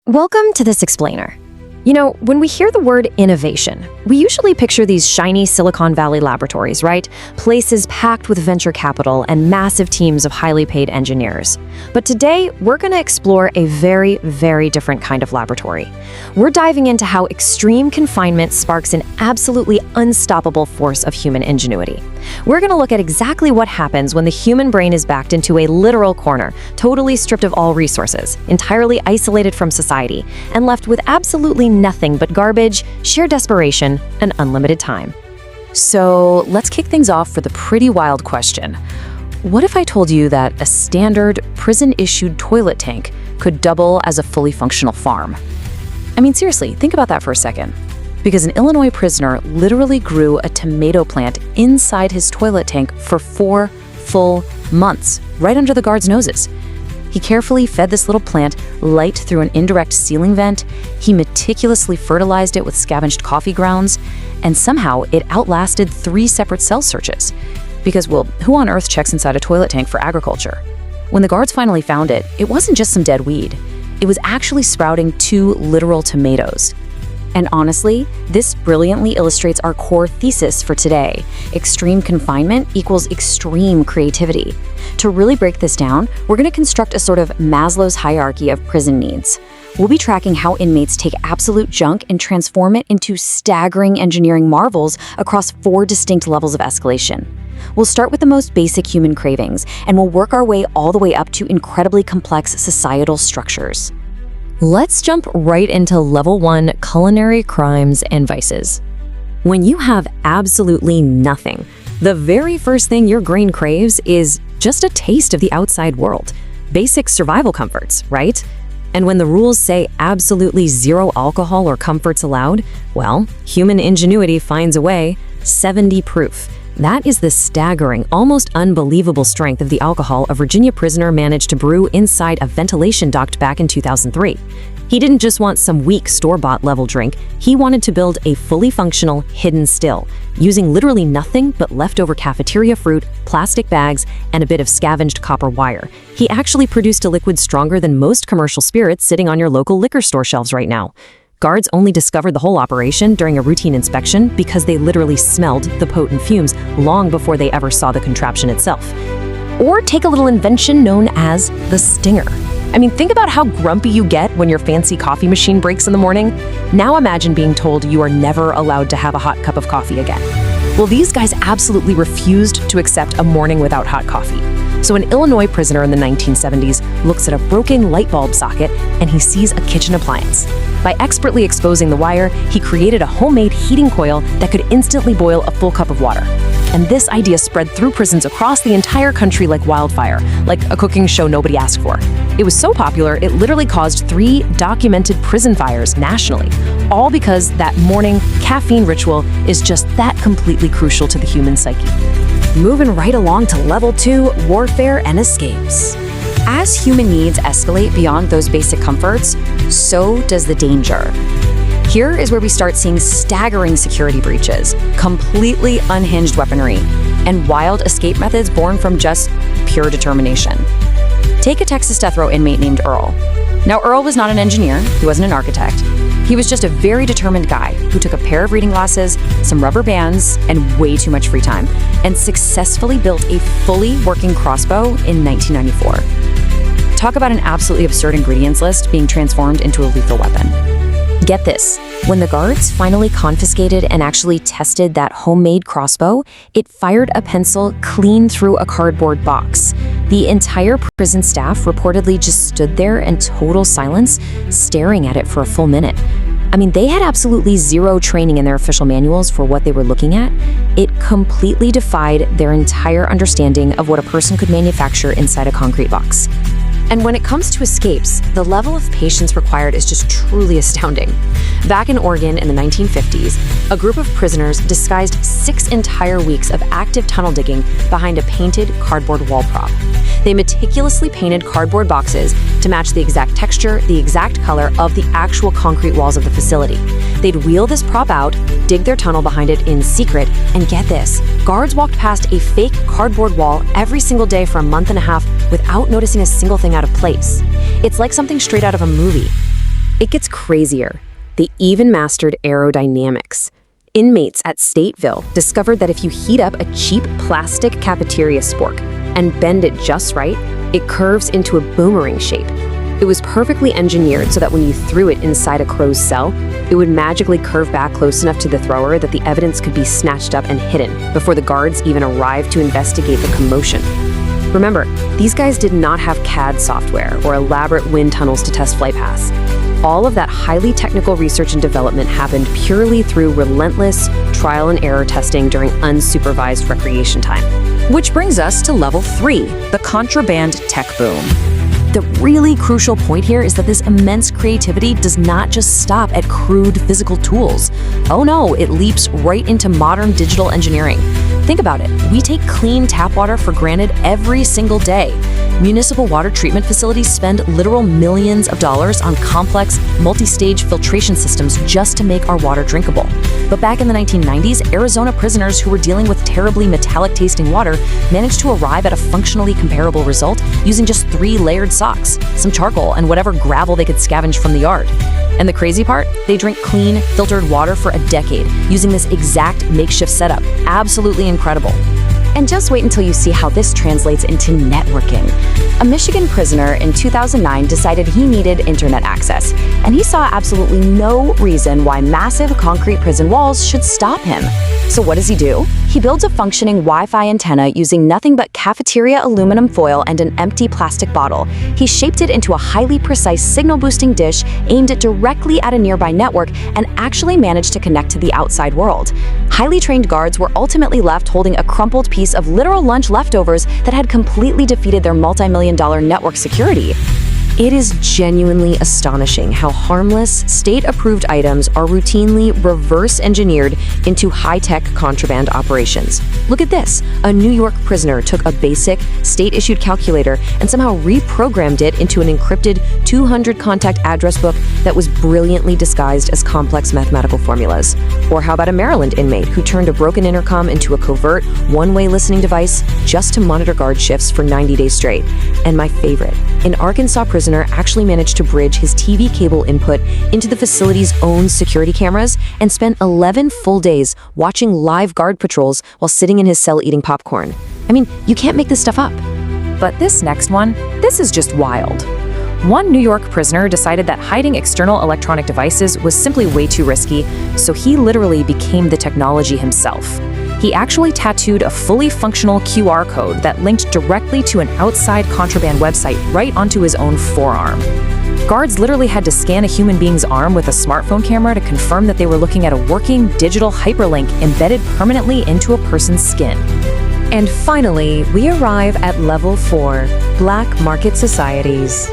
Welcome to This Explainer. You know, when we hear the word innovation, we usually picture these shiny Silicon Valley laboratories, right? Places packed with venture capital and massive teams of highly paid engineers. But today, we're going to explore a very, very different kind of laboratory. We're diving into how extreme confinement sparks an absolutely unstoppable force of human ingenuity. We're going to look at exactly what happens when the human brain is backed into a literal corner, totally stripped of all resources, entirely isolated from society, and left with absolutely nothing but garbage, sheer desperation, and unlimited time. So let's kick things off with a pretty wild question. What if I told you that a standard prison-issued toilet tank could double as a fully functional farm? I mean, seriously, think about that for a second. Because an Illinois prisoner literally grew a tomato plant inside his toilet tank for 4 full months, right under the guards' noses. He carefully fed this little plant light through an indirect ceiling vent. He meticulously fertilized it with scavenged coffee grounds, and somehow it outlasted 3 separate cell searches. Because, well, who on earth checks inside a toilet tank for agriculture? When the guards finally found it, it wasn't just some dead weed. It was actually sprouting 2 literal tomatoes. And honestly, this brilliantly illustrates our core thesis for today. Extreme confinement equals extreme creativity. To really break this down, we're going to construct a sort of Maslow's hierarchy of prison needs. We'll be tracking how inmates take absolute junk and transform it into staggering engineering marvels across 4 distinct levels of escalation. We'll start with the most basic human cravings, and we'll work our way all the way up to incredibly complex societal structures. Let's jump right into level 1 culinary crimes and vices. When you have absolutely nothing, the very first thing your brain craves is just a taste of the outside world. Basic survival comforts, right? And when the rules say absolutely 0 alcohol or comforts allowed, well, human ingenuity finds a way. 70 proof. That is the staggering, almost unbelievable strength of the alcohol a Virginia prisoner managed to brew inside a ventilation duct back in 2003. He didn't just want some weak store-bought level drink, he wanted to build a fully functional hidden still, using literally nothing but leftover cafeteria fruit, plastic bags, and a bit of scavenged copper wire. He actually produced a liquid stronger than most commercial spirits sitting on your local liquor store shelves right now. Guards only discovered the whole operation during a routine inspection because they literally smelled the potent fumes long before they ever saw the contraption itself. Or take a little invention known as the stinger. I mean, think about how grumpy you get when your fancy coffee machine breaks in the morning. Now imagine being told you are never allowed to have a hot cup of coffee again. Well, these guys absolutely refused to accept a morning without hot coffee. So an Illinois prisoner in the 1970s looks at a broken light bulb socket and he sees a kitchen appliance. By expertly exposing the wire, he created a homemade heating coil that could instantly boil a full cup of water. And this idea spread through prisons across the entire country like wildfire, like a cooking show nobody asked for. It was so popular, it literally caused 3 documented prison fires nationally, all because that morning caffeine ritual is just that completely crucial to the human psyche. Moving right along to level 2, warfare and escapes. As human needs escalate beyond those basic comforts, so does the danger. Here is where we start seeing staggering security breaches, completely unhinged weaponry, and wild escape methods born from just pure determination. Take a Texas death row inmate named Earl. Now, Earl was not an engineer, he wasn't an architect. He was just a very determined guy who took a pair of reading glasses, some rubber bands, and way too much free time, and successfully built a fully working crossbow in 1994. Talk about an absolutely absurd ingredients list being transformed into a lethal weapon. Get this, when the guards finally confiscated and actually tested that homemade crossbow, it fired a pencil clean through a cardboard box. The entire prison staff reportedly just stood there in total silence, staring at it for a full minute. I mean, they had absolutely 0 training in their official manuals for what they were looking at. It completely defied their entire understanding of what a person could manufacture inside a concrete box. And when it comes to escapes, the level of patience required is just truly astounding. Back in Oregon in the 1950s, a group of prisoners disguised 6 entire weeks of active tunnel digging behind a painted cardboard wall prop. They meticulously painted cardboard boxes to match the exact texture, the exact color of the actual concrete walls of the facility. They'd wheel this prop out, dig their tunnel behind it in secret, and get this, guards walked past a fake cardboard wall every single day for a month and a half without noticing a single thing out of place. It's like something straight out of a movie. It gets crazier. They even mastered aerodynamics. Inmates at Stateville discovered that if you heat up a cheap plastic cafeteria spork and bend it just right, it curves into a boomerang shape. It was perfectly engineered so that when you threw it inside a crow's cell, it would magically curve back close enough to the thrower that the evidence could be snatched up and hidden before the guards even arrived to investigate the commotion. Remember, these guys did not have CAD software or elaborate wind tunnels to test flight paths. All of that highly technical research and development happened purely through relentless trial and error testing during unsupervised recreation time. Which brings us to level 3, the contraband tech boom. The really crucial point here is that this immense creativity does not just stop at crude physical tools. Oh no, it leaps right into modern digital engineering. Think about it. We take clean tap water for granted every single day. Municipal water treatment facilities spend literal millions of dollars on complex, multi-stage filtration systems just to make our water drinkable. But back in the 1990s, Arizona prisoners who were dealing with terribly metallic-tasting water managed to arrive at a functionally comparable result using just 3 layered socks, some charcoal, and whatever gravel they could scavenge from the yard. And the crazy part? They drink clean, filtered water for a decade using this exact makeshift setup. Absolutely incredible. And just wait until you see how this translates into networking. A Michigan prisoner in 2009 decided he needed internet access, and he saw absolutely no reason why massive concrete prison walls should stop him. So what does he do? He builds a functioning Wi-Fi antenna using nothing but cafeteria aluminum foil and an empty plastic bottle. He shaped it into a highly precise signal-boosting dish, aimed it directly at a nearby network, and actually managed to connect to the outside world. Highly trained guards were ultimately left holding a crumpled piece of literal lunch leftovers that had completely defeated their multi-million-dollar network security. It is genuinely astonishing how harmless, state-approved items are routinely reverse-engineered into high-tech contraband operations. Look at this. A New York prisoner took a basic, state-issued calculator and somehow reprogrammed it into an encrypted 200-contact address book that was brilliantly disguised as complex mathematical formulas. Or how about a Maryland inmate who turned a broken intercom into a covert, one-way listening device just to monitor guard shifts for 90 days straight? And my favorite, an Arkansas prisoner actually managed to bridge his TV cable input into the facility's own security cameras and spent 11 full days watching live guard patrols while sitting in his cell eating popcorn. I mean, you can't make this stuff up. But this next one, this is just wild. One New York prisoner decided that hiding external electronic devices was simply way too risky, so he literally became the technology himself. He actually tattooed a fully functional QR code that linked directly to an outside contraband website right onto his own forearm. Guards literally had to scan a human being's arm with a smartphone camera to confirm that they were looking at a working digital hyperlink embedded permanently into a person's skin. And finally, we arrive at level 4, black market societies.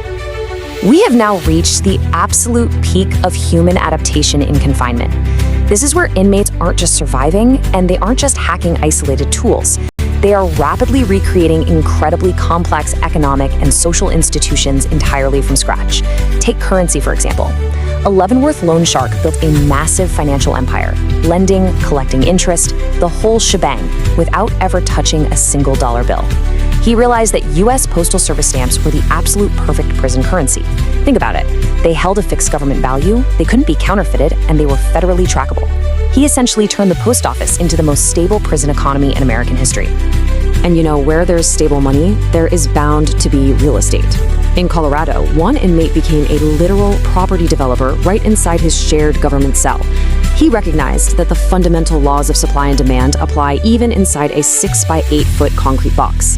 We have now reached the absolute peak of human adaptation in confinement. This is where inmates aren't just surviving, and they aren't just hacking isolated tools. They are rapidly recreating incredibly complex economic and social institutions entirely from scratch. Take currency, for example. A Leavenworth loan shark built a massive financial empire, lending, collecting interest, the whole shebang, without ever touching a single dollar bill. He realized that U.S. Postal Service stamps were the absolute perfect prison currency. Think about it. They held a fixed government value, they couldn't be counterfeited, and they were federally trackable. He essentially turned the post office into the most stable prison economy in American history. And you know, where there's stable money, there is bound to be real estate. In Colorado, one inmate became a literal property developer right inside his shared government cell. He recognized that the fundamental laws of supply and demand apply even inside a 6 by 8 foot concrete box.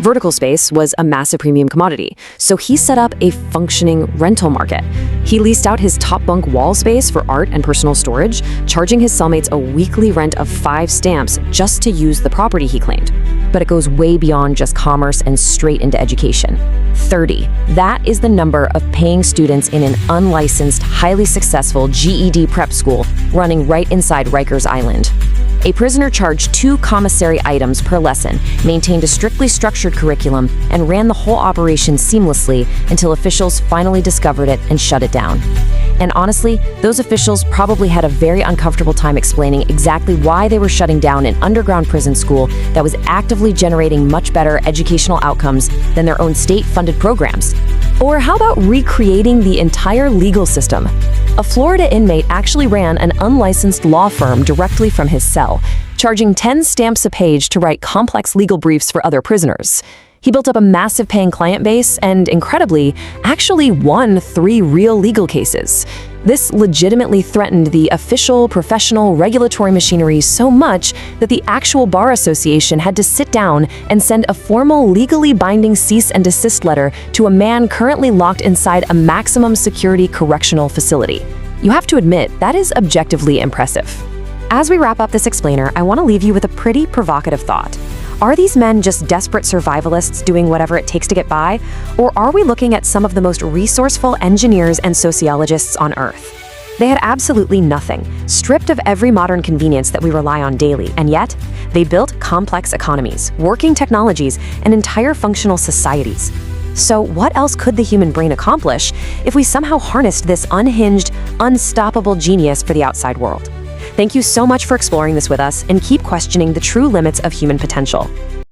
Vertical space was a massive premium commodity, so he set up a functioning rental market. He leased out his top bunk wall space for art and personal storage, charging his cellmates a weekly rent of 5 stamps just to use the property he claimed. But it goes way beyond just commerce and straight into education. 30. That is the number of paying students in an unlicensed, highly successful GED prep school running right inside Rikers Island. A prisoner charged 2 commissary items per lesson, maintained a strictly structured curriculum, and ran the whole operation seamlessly until officials finally discovered it and shut it down. And honestly, those officials probably had a very uncomfortable time explaining exactly why they were shutting down an underground prison school that was actively generating much better educational outcomes than their own state-funded programs. Or how about recreating the entire legal system? A Florida inmate actually ran an unlicensed law firm directly from his cell, charging 10 stamps a page to write complex legal briefs for other prisoners. He built up a massive paying client base and, incredibly, actually won 3 real legal cases. This legitimately threatened the official, professional, regulatory machinery so much that the actual Bar Association had to sit down and send a formal, legally binding cease and desist letter to a man currently locked inside a maximum security correctional facility. You have to admit, that is objectively impressive. As we wrap up this explainer, I want to leave you with a pretty provocative thought. Are these men just desperate survivalists doing whatever it takes to get by? Or are we looking at some of the most resourceful engineers and sociologists on Earth? They had absolutely nothing, stripped of every modern convenience that we rely on daily, and yet they built complex economies, working technologies, and entire functional societies. So what else could the human brain accomplish if we somehow harnessed this unhinged, unstoppable genius for the outside world? Thank you so much for exploring this with us, and keep questioning the true limits of human potential.